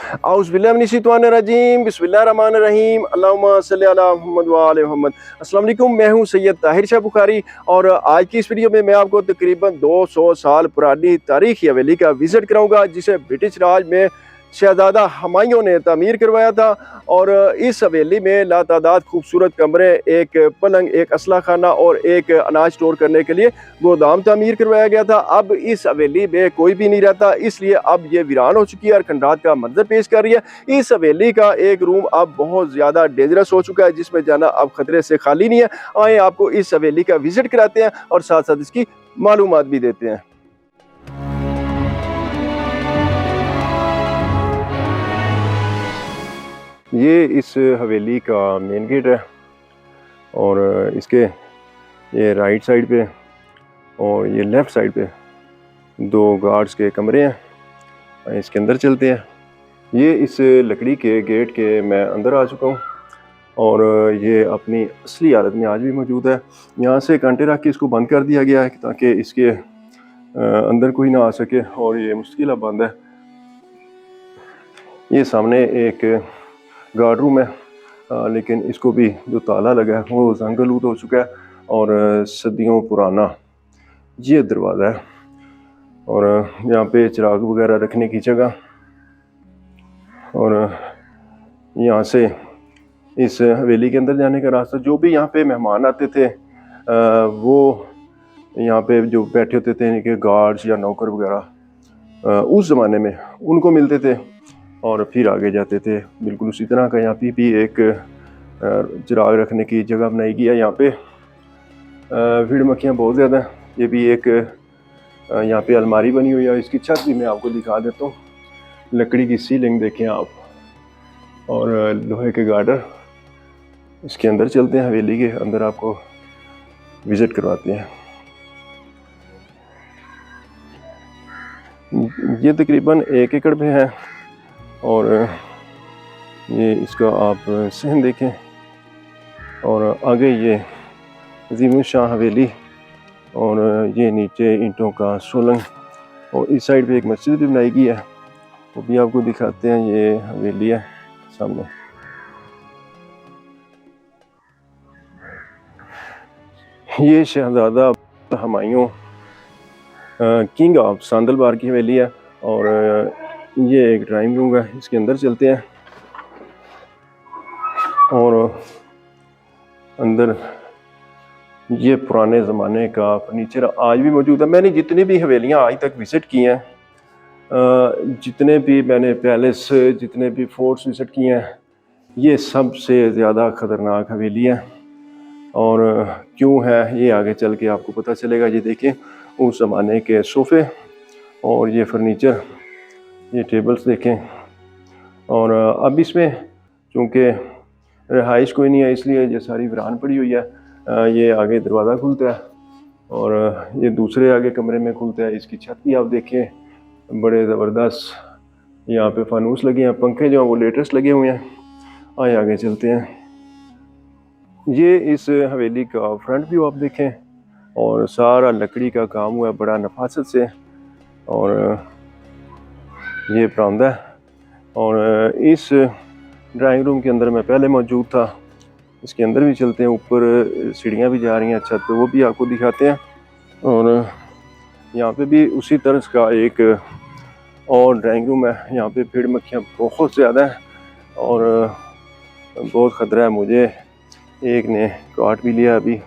औज़ुबिल्लाहिमिनश्शैतानिर्रजीम बिस्मिल्लाहिर्रहमानिर्रहीम अल्लाहुम्मा सल्लि अला मुहम्मद व आले मुहम्मद। अस्सलाम वालेकुम, मैं हूं सैयद ताहिर शाह बुखारी और आज की इस वीडियो में मैं आपको तकरीबन 200 साल पुरानी तारीखी हवेली का विज़िट कराऊंगा जिसे ब्रिटिश राज में शहज़ादा हुमायूं ने तामीर करवाया था। और इस हवेली में लातादाद खूबसूरत कमरे, एक पलंग, एक असला खाना और एक अनाज स्टोर करने के लिए गोदाम तामीर करवाया गया था। अब इस हवेली में कोई भी नहीं रहता, इसलिए अब ये वीरान हो चुकी है और खंडात का मंजर पेश कर रही है। इस हवेली का एक रूम अब बहुत ज़्यादा डेंजरस हो चुका है जिसमें जाना अब खतरे से खाली नहीं है। आए आपको इस हवेली का विजिट कराते हैं और साथ साथ इसकी मालूमात भी देते हैं। ये इस हवेली का मेन गेट है और इसके ये राइट साइड पे और ये लेफ़्ट साइड पे 2 गार्ड्स के कमरे हैं। इसके अंदर चलते हैं। ये इस लकड़ी के गेट के मैं अंदर आ चुका हूँ और ये अपनी असली हालत में आज भी मौजूद है। यहाँ से कांटे रख के इसको बंद कर दिया गया है ताकि इसके अंदर कोई ना आ सके और ये मुश्किल बंद है। ये सामने एक गार्ड रूम है लेकिन इसको भी जो ताला लगा है वो जंग-आलूद हो चुका है और सदियों पुराना ये दरवाज़ा है और यहाँ पे चिराग वगैरह रखने की जगह और यहाँ से इस हवेली के अंदर जाने का रास्ता। जो भी यहाँ पे मेहमान आते थे वो यहाँ पे जो बैठे होते थे इनके गार्ड्स या नौकर वगैरह उस ज़माने में उनको मिलते थे और फिर आगे जाते थे। बिल्कुल उसी तरह का यहाँ पे भी एक चिराग रखने की जगह बनाई गई है। यहाँ पे भीड़ मक्खियाँ बहुत ज़्यादा हैं। ये भी एक यहाँ पे अलमारी बनी हुई है। इसकी छत भी मैं आपको दिखा देता हूँ। लकड़ी की सीलिंग देखें आप और लोहे के गार्डर। इसके अंदर चलते हैं, हवेली के अंदर आपको विज़िट करवाते हैं। ये तकरीबन 1 एकड़ में है और ये इसका आप सहन देखें और आगे ये अज़ीम शाह हवेली और ये नीचे ईंटों का सोलंग और इस साइड पे एक मस्जिद भी बनाई गई है, वो भी आपको दिखाते हैं। ये हवेली है सामने। ये शहज़ादा हुमायूं किंग ऑफ सांदलबार की हवेली है और ये एक ड्राइंग रूम है। इसके अंदर चलते हैं और अंदर ये पुराने ज़माने का फर्नीचर आज भी मौजूद है। मैंने जितनी भी हवेलियां आज तक विज़िट की हैं, जितने भी मैंने पैलेस, जितने भी फोर्ट्स विज़िट किए हैं, ये सबसे ज़्यादा ख़तरनाक हवेली है। और क्यों है ये आगे चल के आपको पता चलेगा। ये देखें उस ज़माने के सोफ़े और ये फर्नीचर, ये टेबल्स देखें। और अब इसमें चूँकि रहाइश कोई नहीं है इसलिए ये सारी वीरान पड़ी हुई है। ये आगे दरवाज़ा खुलता है और ये दूसरे आगे कमरे में खुलता है। इसकी छत भी आप देखें, बड़े ज़बरदस्त यहाँ पे फानूस लगे हैं। पंखे जो हैं वो लेटेस्ट लगे हुए हैं। आए आगे चलते हैं। ये इस हवेली का फ्रंट व्यू आप देखें और सारा लकड़ी का काम हुआ है बड़ा नफासत से। और ये बरामदा है और इस ड्राइंग रूम के अंदर मैं पहले मौजूद था। इसके अंदर भी चलते हैं, ऊपर सीढ़ियाँ भी जा रही हैं छत पे, वो भी आपको दिखाते हैं। और यहाँ पे भी उसी तरह का एक और ड्राइंग रूम है। यहाँ पे भीड़ मक्खियाँ बहुत ज़्यादा हैं और बहुत ख़तरा है। मुझे एक ने काट भी लिया अभी।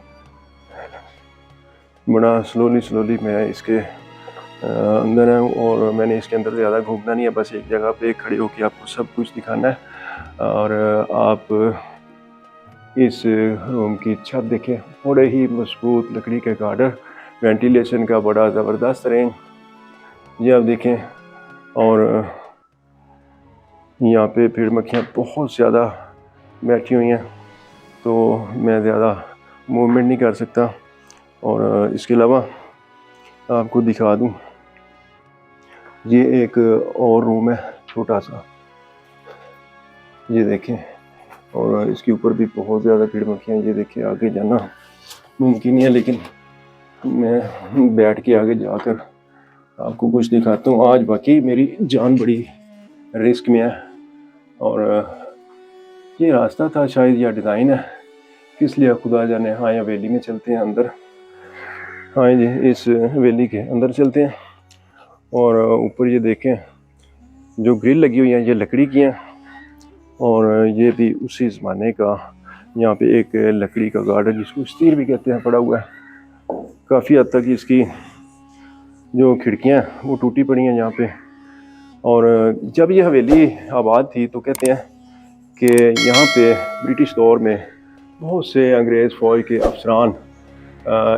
बड़ा स्लोली मैं इसके अंदर हूँ और मैंने इसके अंदर ज़्यादा घूमना नहीं है, बस एक जगह पे खड़े होकर आपको सब कुछ दिखाना है। और आप इस रूम की छत देखें, बड़े ही मजबूत लकड़ी के गार्डर, वेंटिलेशन का बड़ा ज़बरदस्त रेंज ये आप देखें। और यहाँ पे भीड़ मक्खियाँ बहुत ज़्यादा बैठी हुई हैं तो मैं ज़्यादा मूवमेंट नहीं कर सकता। और इसके अलावा आपको दिखा दूँ, ये एक और रूम है छोटा सा, ये देखें। और इसके ऊपर भी बहुत ज़्यादा भीड़ मक्खियाँ। ये देखिए आगे जाना मुमकिन नहीं है लेकिन मैं बैठ के आगे जाकर आपको कुछ दिखाता हूँ। आज बाकी मेरी जान बड़ी रिस्क में है और ये रास्ता था शायद या डिज़ाइन है, किस लिए खुदा जाने। हाँ, ये हवेली में चलते हैं अंदर। हाँ जी, इस हवेली के अंदर चलते हैं। और ऊपर ये देखें जो ग्रिल लगी हुई है ये लकड़ी की है, और ये भी उसी ज़माने का यहाँ पे एक लकड़ी का गार्डन जिसको स्टील भी कहते हैं पड़ा हुआ है। काफ़ी हद तक इसकी जो खिड़कियाँ हैं वो टूटी पड़ी हैं यहाँ पे। और जब ये हवेली आबाद थी तो कहते हैं कि यहाँ पे ब्रिटिश दौर में बहुत से अंग्रेज़ फ़ौज के अफसरान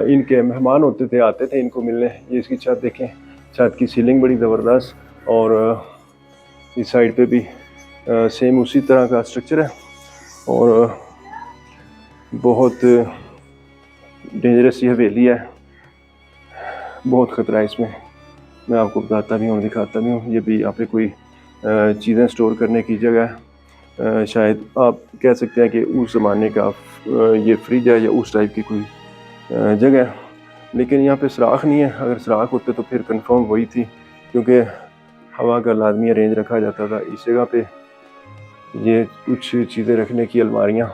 इनके मेहमान होते थे, आते थे इनको मिलने। ये इसकी छत देखें, छत की सीलिंग बड़ी ज़बरदस्त, और इस साइड पे भी सेम उसी तरह का स्ट्रक्चर है। और बहुत डेंजरस ये हवेली है, बहुत ख़तरा है इसमें। मैं आपको बताता भी हूँ, दिखाता भी हूँ। ये भी यहाँ पे कोई चीज़ें स्टोर करने की जगह है। शायद आप कह सकते हैं कि उस ज़माने का ये फ्रिज है या उस टाइप की कोई जगह है। लेकिन यहाँ पे सुराख नहीं है, अगर सुराख होते तो फिर कंफर्म वही थी, क्योंकि हवा का लाजमी अरेंज रखा जाता था इस जगह पे। ये कुछ चीज़ें रखने की अलमारियाँ।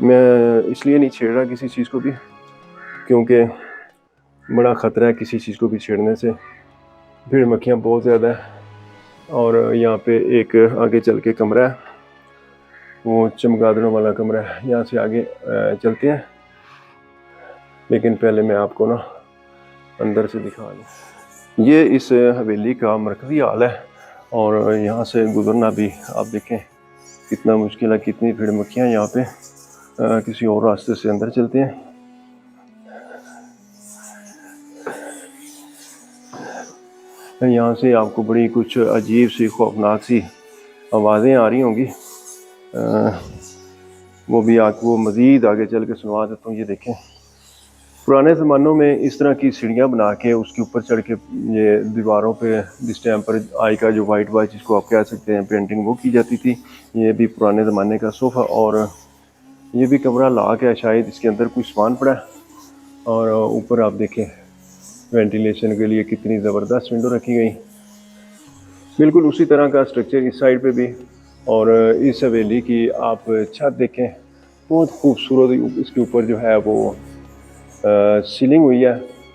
मैं इसलिए नहीं छेड़ रहा किसी चीज़ को भी, क्योंकि बड़ा ख़तरा है किसी चीज़ को भी छेड़ने से। भीड़ मक्खियाँ बहुत ज़्यादा है। और यहाँ पे एक आगे चल के कमरा है, वो चमगादड़ों वाला कमरा है। यहाँ से आगे चलते हैं, लेकिन पहले मैं आपको ना अंदर से दिखा दूँ। ये इस हवेली का मरकज़ी हाल है, और यहाँ से गुज़रना भी आप देखें कितना मुश्किल है, कितनी भीड़ मक्खियाँ यहाँ पे। किसी और रास्ते से अंदर चलते हैं। यहाँ से आपको बड़ी कुछ अजीब सी खौफनाक सी आवाज़ें आ रही होंगी, वो भी आपको मज़ीद आगे चल के सुनवा देता हूँ। ये देखें, पुराने ज़मानों में इस तरह की सीढ़ियाँ बना के उसके ऊपर चढ़ के ये दीवारों पे जिस टाइम पर आई का जो वाइट वाइट जिसको आप कह सकते हैं पेंटिंग वो की जाती थी। ये भी पुराने ज़माने का सोफ़ा, और ये भी कमरा लॉक है, शायद इसके अंदर कुछ सामान पड़ा है। और ऊपर आप देखें वेंटिलेशन के लिए कितनी ज़बरदस्त विंडो रखी गई। बिल्कुल उसी तरह का स्ट्रक्चर इस साइड पे भी। और इस हवेली की आप छत देखें, बहुत खूबसूरत इसके ऊपर जो है वो सीलिंग हुई है,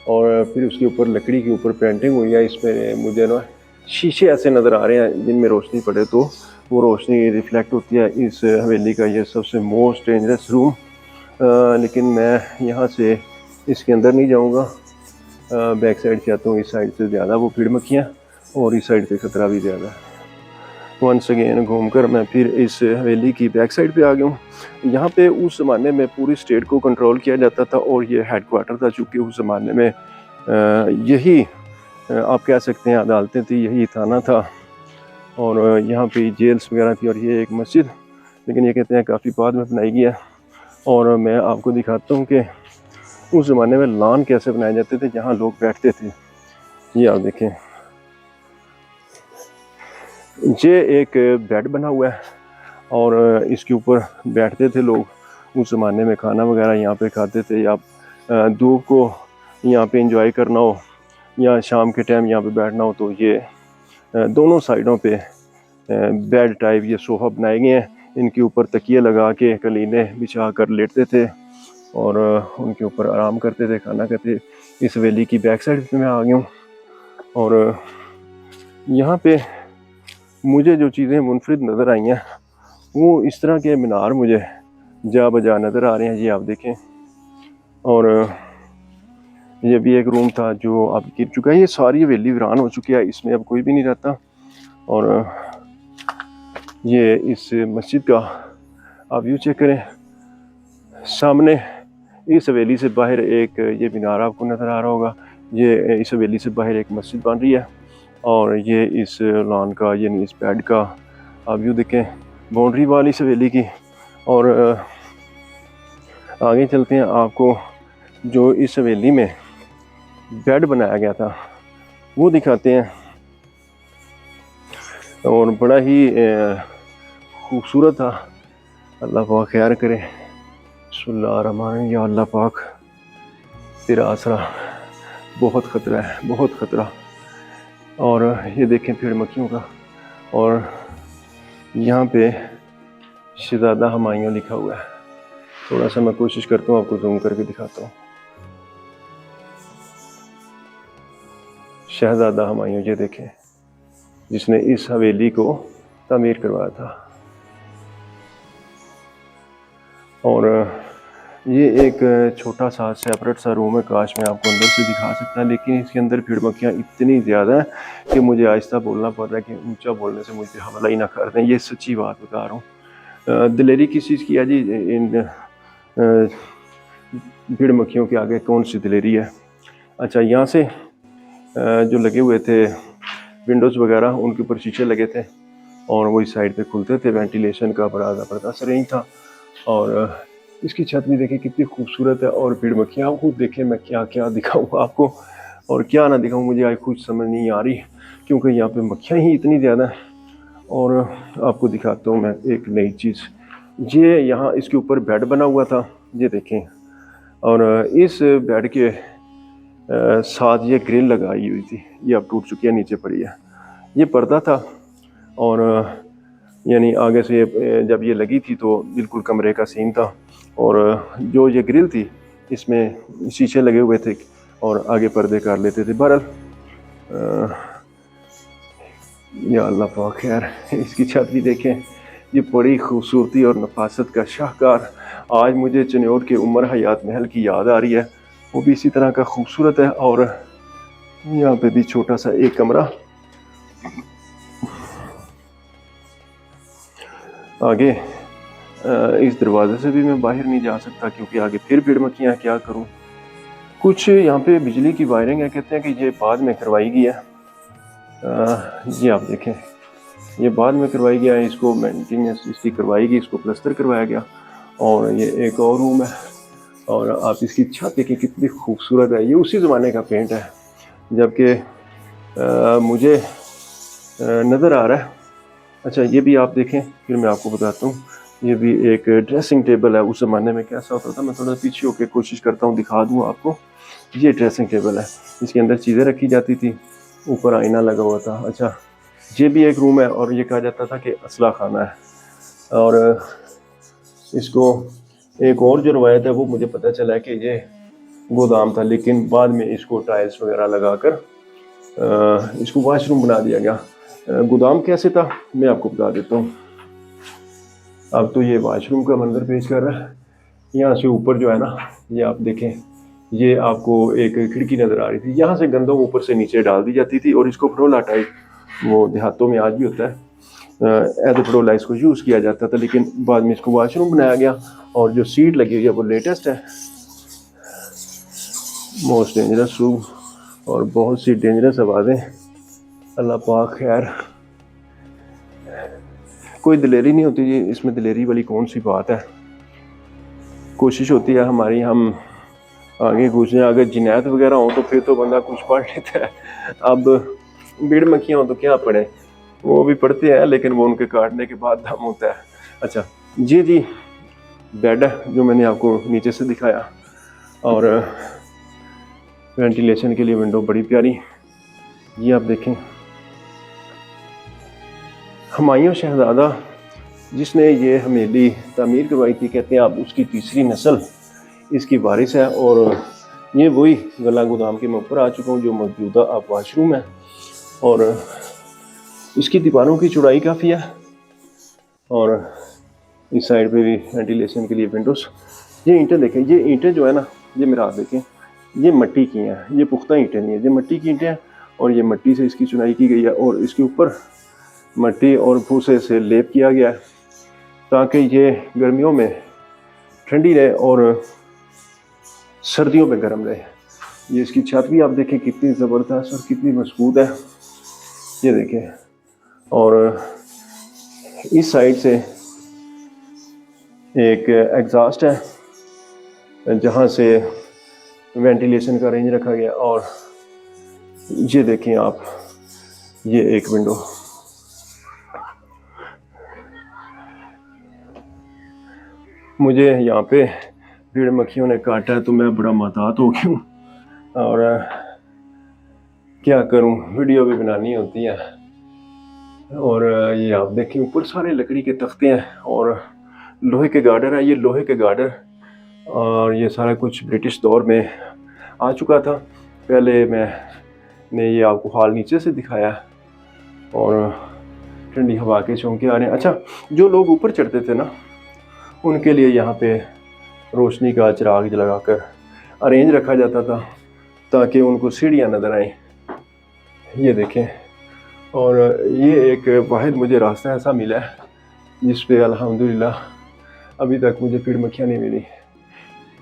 और फिर उसके ऊपर लकड़ी के ऊपर पेंटिंग हुई है। इसमें मुझे ना शीशे ऐसे नज़र आ रहे हैं जिनमें रोशनी पड़े तो वो रोशनी रिफ्लेक्ट होती है। इस हवेली का ये सबसे मोस्ट डेंजरस रूम, लेकिन मैं यहाँ से इसके अंदर नहीं जाऊँगा, बैक साइड से आता हूँ। इस साइड से ज़्यादा वो भीड़ मक्खियाँ, और इस साइड से ख़तरा भी ज़्यादा है। वंस अगेन घूमकर मैं फिर इस हवेली की बैक साइड पे आ गया हूँ। यहाँ पे उस ज़माने में पूरी स्टेट को कंट्रोल किया जाता था, और ये हेडक्वार्टर था, चूँकि उस ज़माने में यही आप कह सकते हैं अदालतें थी, यही थाना था, और यहाँ पे जेल्स वगैरह थी। और ये एक मस्जिद, लेकिन ये कहते हैं काफ़ी बाद में बनाई गई है। और मैं आपको दिखाता हूँ कि उस ज़माने में लॉन कैसे बनाए जाते थे जहाँ लोग बैठते थे। ये आप देखें, ये एक बेड बना हुआ है, और इसके ऊपर बैठते थे लोग। उस ज़माने में खाना वगैरह यहाँ पे खाते थे, या धूप को यहाँ पे एंजॉय करना हो या शाम के टाइम यहाँ पे बैठना हो, तो ये दोनों साइडों पे बेड टाइप ये सोफ़ा बनाए गए हैं। इनके ऊपर तकिए लगा के कलीने बिछा कर लेटते थे, और उनके ऊपर आराम करते थे, खाना खाते। इस हवेली की बैक साइड पे मैं आ गया हूँ, और यहाँ पे मुझे जो चीज़ें मुनफरिद नज़र आई हैं वो इस तरह के मीनार मुझे जा बजा नज़र आ रहे हैं। ये आप देखें, और ये भी एक रूम था जो अब गिर चुका है। ये सारी हवेली वीरान हो चुकी है, इसमें अब कोई भी नहीं रहता। और ये इस मस्जिद का आप व्यू चेक करें, सामने इस हवेली से बाहर एक ये मीनार आपको नज़र आ रहा होगा। ये इस हवेली से बाहर एक मस्जिद बन रही है, और ये इस लॉन का यानी इस बेड का आप व्यू देखें, बाउंड्री वाली इस हवेली की। और आगे चलते हैं, आपको जो इस हवेली में बेड बनाया गया था वो दिखाते हैं, और बड़ा ही खूबसूरत था। अल्लाह पाक खैर करे। बिस्मिल्लाहिर्रहमानिर्रहीम। या अल्लाह पाक तेरा आसरा, बहुत ख़तरा है, बहुत ख़तरा। और ये देखें भीड़ मक्खियों का, और यहाँ पे शहजादा हुमायूं लिखा हुआ है। थोड़ा सा मैं कोशिश करता हूँ आपको जूम करके दिखाता हूँ। शहजादा हुमायूं, ये देखें, जिसने इस हवेली को तामीर करवाया था। और ये एक छोटा सा सेपरेट सा रूम है, काश मैं आपको अंदर से दिखा सकता, लेकिन इसके अंदर भीड़ मक्खियाँ इतनी ज़्यादा हैं कि मुझे आहिस्ता बोलना पड़ रहा है कि ऊंचा बोलने से मुझे हमला ही ना कर दें। ये सच्ची बात बता रहा हूँ। दिलेरी किस चीज़ की है जी? इन भीड़ मक्खियों के आगे कौन सी दिलेरी है? अच्छा, यहाँ से जो लगे हुए थे विंडोज़ वगैरह, उनके ऊपर शीशे लगे थे और वो इस साइड पे खुलते थे। वेंटिलेशन का बड़ा ज़बरदस्त अरेंज था। और इसकी छत भी देखिए कितनी खूबसूरत है। और भीड़ मक्खियाँ खुद देखें, मैं क्या क्या दिखाऊँ आपको और क्या ना दिखाऊँ, मुझे आज कुछ समझ नहीं आ रही, क्योंकि यहाँ पे मक्खियाँ ही इतनी ज़्यादा हैं। और आपको दिखाता हूँ मैं एक नई चीज़। ये यहाँ इसके ऊपर बेड बना हुआ था, ये देखें। और इस बेड के साथ ये ग्रिल लगाई हुई थी, ये अब टूट चुकी है, नीचे पड़ी है। ये पर्दा था और यानी आगे से जब ये लगी थी तो बिल्कुल कमरे का सीन था। और जो ये ग्रिल थी इसमें शीशे लगे हुए थे और आगे पर्दे कर लेते थे। बहरहाल या अल्लाह पाक खैर। इसकी छत भी देखें, ये बड़ी खूबसूरती और नफासत का शाहकार। आज मुझे चिन्योट के उमर हयात महल की याद आ रही है, वो भी इसी तरह का खूबसूरत है। और यहाँ पे भी छोटा सा एक कमरा। आगे इस दरवाजे से भी मैं बाहर नहीं जा सकता क्योंकि आगे फिर भीड़ मक्खियाँ, क्या करूँ। कुछ यहाँ पे बिजली की वायरिंग है, कहते हैं कि ये बाद में करवाई गई है। ये आप देखें, ये बाद में करवाई गया है, इसको मेंटेनेंस इसकी करवाई गई, इसको प्लस्तर करवाया गया। और ये एक और रूम है और आप इसकी छत देखिए कितनी खूबसूरत है। ये उसी ज़माने का पेंट है, जबकि मुझे नज़र आ रहा है। अच्छा, ये भी आप देखें, फिर मैं आपको बताता हूँ। ये भी एक ड्रेसिंग टेबल है। उस ज़माने में कैसा होता था, मैं थोड़ा पीछे होकर कोशिश करता हूँ दिखा दूँ आपको। ये ड्रेसिंग टेबल है, इसके अंदर चीज़ें रखी जाती थी, ऊपर आईना लगा हुआ था। अच्छा, ये भी एक रूम है और ये कहा जाता था कि असला खाना है। और इसको एक और जो रवायत है वो मुझे पता चला है कि ये गोदाम था, लेकिन बाद में इसको टाइल्स वगैरह लगाकर इसको वाशरूम बना दिया गया। गोदाम कैसे था मैं आपको बता देता हूँ। अब तो ये वाशरूम का मंजर पेश कर रहा है। यहाँ से ऊपर जो है ना, ये आप देखें, ये आपको एक खिड़की नज़र आ रही थी। यहाँ से गंदम ऊपर से नीचे डाल दी जाती थी और इसको फरोला टाइप, वो देहातों में आज भी होता है, एज फरोला इसको यूज़ किया जाता था। लेकिन बाद में इसको वाशरूम बनाया गया। और जो सीट लगी हुई है वो लेटेस्ट है। मोस्ट डेंजरस रूम और बहुत सी डेंजरस आवाज़ें। अल्लाह पाक खैर। कोई दिलेरी नहीं होती जी इसमें, दिलेरी वाली कौन सी बात है। कोशिश होती है हमारी, हम आगे घुसें। अगर जिनायत वगैरह हो तो फिर तो बंदा कुछ पढ़ लेता है। अब भीड़ मक्खियाँ हो तो क्या पढ़े, वो भी पढ़ते हैं, लेकिन वो उनके काटने के बाद दम होता है। अच्छा, जी बेड है जो मैंने आपको नीचे से दिखाया। और वेंटिलेशन के लिए विंडो बड़ी प्यारी। ये आप देखें, हुमायूं शहजादा जिसने ये हवेली तामीर करवाई थी, कहते हैं अब उसकी तीसरी नस्ल इसकी वारिस है। और ये वही गला गोदाम के मैं ऊपर आ चुका हूँ जो मौजूदा अब वाशरूम है। और इसकी दीवारों की चौड़ाई काफ़ी है और इस साइड पे भी वेंटिलेशन के लिए विंडोज़। ये ईंटें देखें, ये ईंटें जो है ना, ये मेरा हाथ देखें, ये मिट्टी की हैं, ये पुख्ता ईंटें नहीं है, ये मिट्टी की ईंटें हैं। और ये मिट्टी से इसकी चुनाई की गई है और इसके ऊपर मिट्टी और भूसे से लेप किया गया है ताकि ये गर्मियों में ठंडी रहे और सर्दियों में गर्म रहे। ये इसकी छत भी आप देखें कितनी ज़बरदस्त और कितनी मजबूत है, ये देखें। और इस साइड से एक एग्जॉस्ट है जहाँ से वेंटिलेशन का रेंज रखा गया। और ये देखें आप, ये एक विंडो। मुझे यहाँ पे भीड़ मक्खियों ने काटा है तो मैं बड़ा महतात हो गया हूँ और क्या करूँ, वीडियो भी बनानी होती है। और ये आप देखें ऊपर सारे लकड़ी के तख्ते हैं और लोहे के गार्डर हैं। ये लोहे के गार्डर और ये सारा कुछ ब्रिटिश दौर में आ चुका था। पहले मैंने ये आपको हॉल नीचे से दिखाया और ठंडी हवा के झोंके आ रहे हैं। अच्छा, जो लोग ऊपर चढ़ते थे ना, उनके लिए यहाँ पे रोशनी का चिराग लगाकर अरेंज रखा जाता था ताकि उनको सीढ़ियाँ नज़र आएँ। ये देखें, और ये एक वाहिद मुझे रास्ता ऐसा मिला है जिस पे अल्हम्दुलिल्लाह अभी तक मुझे कीड़ मक्खियाँ नहीं मिली।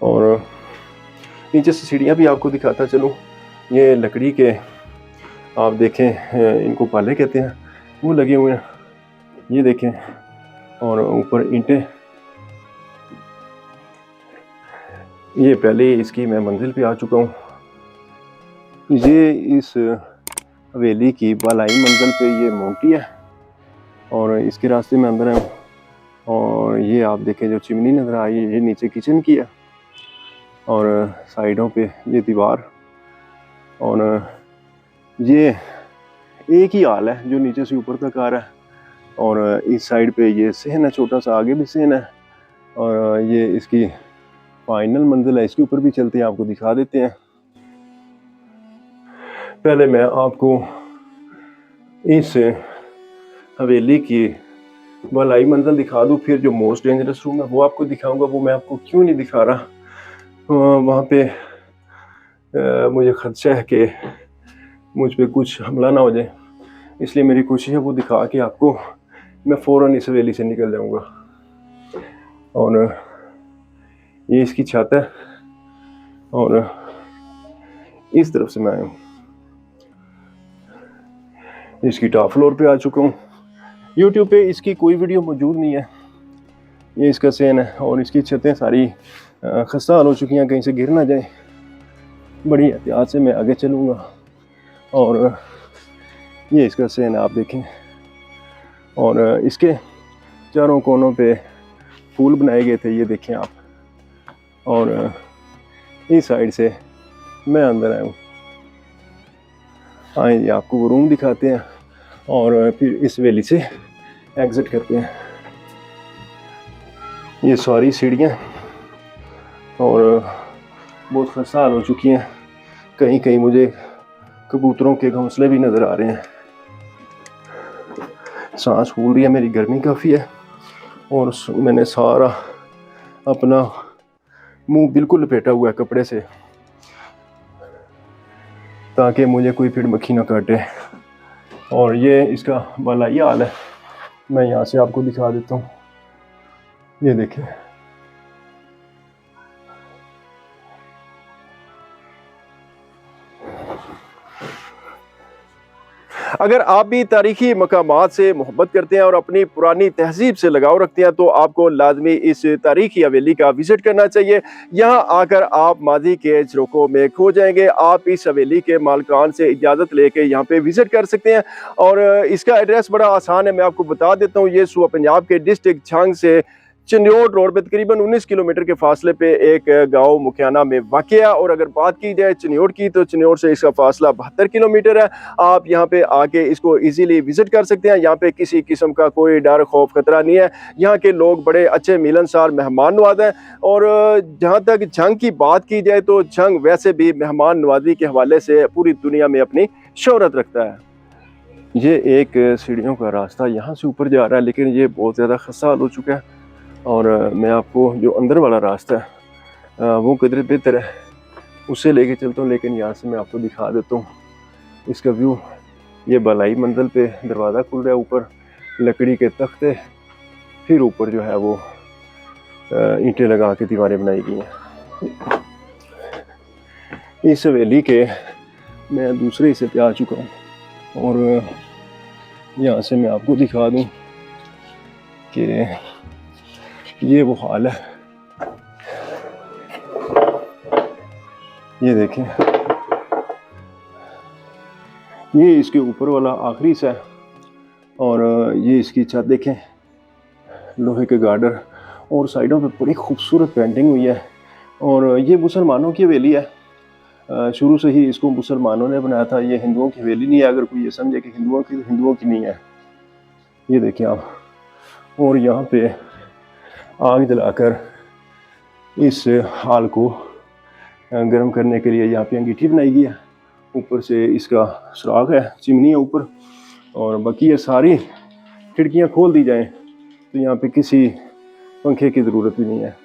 और नीचे से सीढ़ियाँ भी आपको दिखाता चलूँ। ये लकड़ी के आप देखें, इनको पाले कहते हैं, वो लगे हुए हैं, ये देखें। और ऊपर ईंटें, ये पहले इसकी मैं मंजिल पे आ चुका हूँ। ये इस हवेली की बालाई मंजिल पे ये मोंटी है और इसके रास्ते में अंदर है। और ये आप देखें जो चिमनी नज़र आई है, ये नीचे किचन की है और साइडों पे ये दीवार। और ये एक ही हाल है जो नीचे से ऊपर तक आ रहा है। और इस साइड पे ये सहन है, छोटा सा, आगे भी सहन है। और ये इसकी फाइनल मंजिल है, इसके ऊपर भी चलते हैं, आपको दिखा देते हैं। पहले मैं आपको इस हवेली की बालाई मंजिल दिखा दूँ, फिर जो मोस्ट डेंजरस रूम है वो आपको दिखाऊंगा। वो मैं आपको क्यों नहीं दिखा रहा, वहाँ पे मुझे खदशा है कि मुझ पे कुछ हमला ना हो जाए, इसलिए मेरी कोशिश है वो दिखा के आपको मैं फ़ौरन इस हवेली से निकल जाऊंगा। और ये इसकी छत है और इस तरफ से मैं आया हूँ, इसकी टॉप फ्लोर पे आ चुका हूँ। यूट्यूब पे इसकी कोई वीडियो मौजूद नहीं है। ये इसका सेन है और इसकी छतें सारी खस्ता हाल हो चुकी हैं, कहीं से गिर ना जाए। बड़ी एहतियात से मैं आगे चलूँगा। और ये इसका सेन है, आप देखें। और इसके चारों कोनों पे फूल बनाए गए थे, ये देखें आप। और इस साइड से मैं अंदर आया हूँ। आइए आपको वो रूम दिखाते हैं और फिर इस हवेली से एग्ज़िट करते हैं। ये सारी सीढ़ियाँ और बहुत खस्ता हाल हो चुकी हैं। कहीं कहीं मुझे कबूतरों के घोंसले भी नज़र आ रहे हैं। सांस फूल रही है, मेरी गर्मी काफ़ी है और मैंने सारा अपना मुंह बिल्कुल लपेटा हुआ है कपड़े से ताकि मुझे कोई कीड़ मक्खी ना काटे। और ये इसका बालाई हाल है, मैं यहाँ से आपको दिखा देता हूँ। ये देखें, अगर आप भी तारीखी मकामात से मोहब्बत करते हैं और अपनी पुरानी तहजीब से लगाव रखते हैं तो आपको लाजमी इस तारीखी हवेली का विजिट करना चाहिए। यहाँ आकर आप माजी के झरोकों में खो जाएंगे। आप इस हवेली के मालकान से इजाज़त लेके यहाँ पे विजिट कर सकते हैं। और इसका एड्रेस बड़ा आसान है, मैं आपको बता देता हूँ। ये सूबा पंजाब के डिस्ट्रिक्ट छंग से चिन्योट रोड पे तकरीबन 19 किलोमीटर के फासले पे एक गांव मुखियाना में वाक़या है। और अगर बात की जाए चिन्योट की तो चिन्योट से इसका फासला 72 किलोमीटर है। आप यहाँ पे आके इसको इजीली विजिट कर सकते हैं। यहाँ पे किसी किस्म का कोई डर खौफ खतरा नहीं है। यहाँ के लोग बड़े अच्छे मिलनसार मेहमान नवाज हैं। और जहाँ तक झंग की बात की जाए तो झंग वैसे भी मेहमान नवाजी के हवाले से पूरी दुनिया में अपनी शोहरत रखता है। ये एक सीढ़ियों का रास्ता यहाँ से ऊपर जा रहा है, लेकिन ये बहुत ज़्यादा खस्ता हाल हो चुका है। और मैं आपको जो अंदर वाला रास्ता है वो किधर बेहतर है उससे लेके चलता हूँ, लेकिन यहाँ से मैं आपको दिखा देता हूँ इसका व्यू। ये बालाई मंजिल पे दरवाज़ा खुल रहा है, ऊपर लकड़ी के तख्ते, फिर ऊपर जो है वो ईंटें लगा के दीवारें बनाई गई हैं। इस हवेली के मैं दूसरे हिस्से पे आ चुका हूँ और यहाँ से मैं आपको दिखा दूँ कि ये वो हाल है। ये देखें, ये इसके ऊपर वाला आखिरी हिस्सा है और ये इसकी छत देखें, लोहे के गार्डर और साइडों पे बड़ी खूबसूरत पेंटिंग हुई है। और ये मुसलमानों की हवेली है, शुरू से ही इसको मुसलमानों ने बनाया था। ये हिंदुओं की हवेली नहीं है, अगर कोई ये समझे कि हिंदुओं की नहीं है। ये देखिए आप। और यहाँ पे आग जलाकर इस हाल को गर्म करने के लिए यहाँ पे अंगीठी बनाई गई है। ऊपर से इसका सुराख है, चिमनी है ऊपर, और बाकी ये सारी खिड़कियाँ खोल दी जाएं तो यहाँ पे किसी पंखे की ज़रूरत भी नहीं है।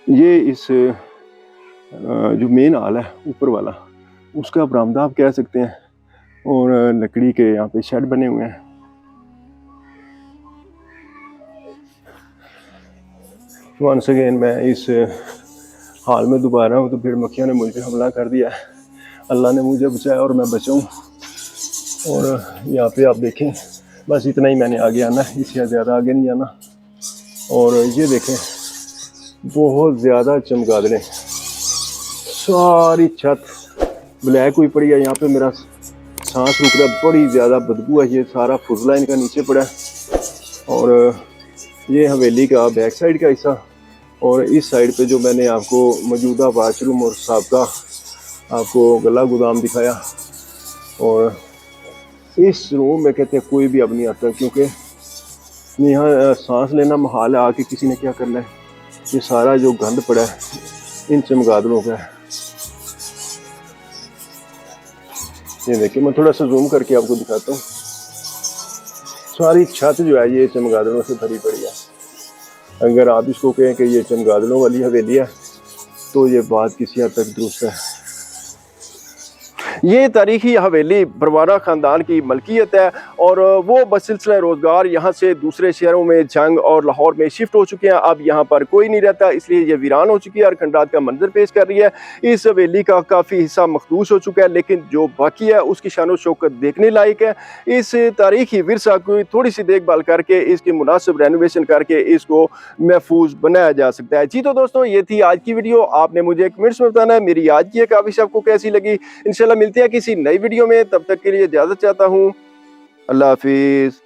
ये इस जो मेन हाल है ऊपर वाला, उसका बरामदा आप कह सकते हैं, और लकड़ी के यहाँ पे शेड बने हुए हैं। वंस अगेन मैं इस हाल में दोबारा हूँ तो फिर मक्खियों ने मुझ पर हमला कर दिया है। अल्लाह ने मुझे बचाया और मैं बचाऊँ। और यहाँ पे आप देखें, बस इतना ही मैंने आगे आना है, इससे ज़्यादा आगे नहीं आना। और ये देखें, बहुत ज़्यादा चमगादड़ें, सारी छत ब्लैक हुई पड़ी है। यहाँ पे मेरा सांस रुक रहा है, बड़ी ज़्यादा बदबू है। ये सारा फुजला इनका नीचे पड़ा है। और ये हवेली का बैक साइड का हिस्सा, और इस साइड पे जो मैंने आपको मौजूदा वाशरूम और साबका आपको गला गोदाम दिखाया। और इस रूम में कहते हैं कोई भी अब नहीं आता, क्योंकि यहाँ सांस लेना महाल है। आके किसी ने क्या करना है, ये सारा जो गंद पड़ा है इन चमगादड़ों का है। ये देखिए, मैं थोड़ा सा जूम करके आपको दिखाता हूँ। सारी छत जो है ये चमगादड़ों से भरी पड़ी है। अगर आप इसको कहें कि ये चमगादड़ों वाली हवेली है तो ये बात किसी हद तक दुरुस्त है। ये तारीखी हवेली परवाना ख़ानदान की मलकियत है, और वो बसिलसिला रोज़गार यहाँ से दूसरे शहरों में जंग और लाहौर में शिफ्ट हो चुके हैं। अब यहाँ पर कोई नहीं रहता, इसलिए ये वीरान हो चुकी है और खंडात का मंजर पेश कर रही है। इस हवेली का काफ़ी हिस्सा मखदूस हो चुका है, लेकिन जो बाकी है उसकी शान शौकत देखने लायक है। इस तारीखी विरसा को थोड़ी सी देखभाल करके, इसकी मुनासिब रेनोवेशन करके इसको महफूज बनाया जा सकता है। जी तो दोस्तों, ये थी आज की वीडियो। आपने मुझे कमेंट्स में बताना है मेरी आज की काविश आपको कैसी लगी। इंशाल्लाह मिलते हैं किसी नई वीडियो में, तब तक के लिए इजाज़त चाहता हूँ। अल्लाह हाफिज़।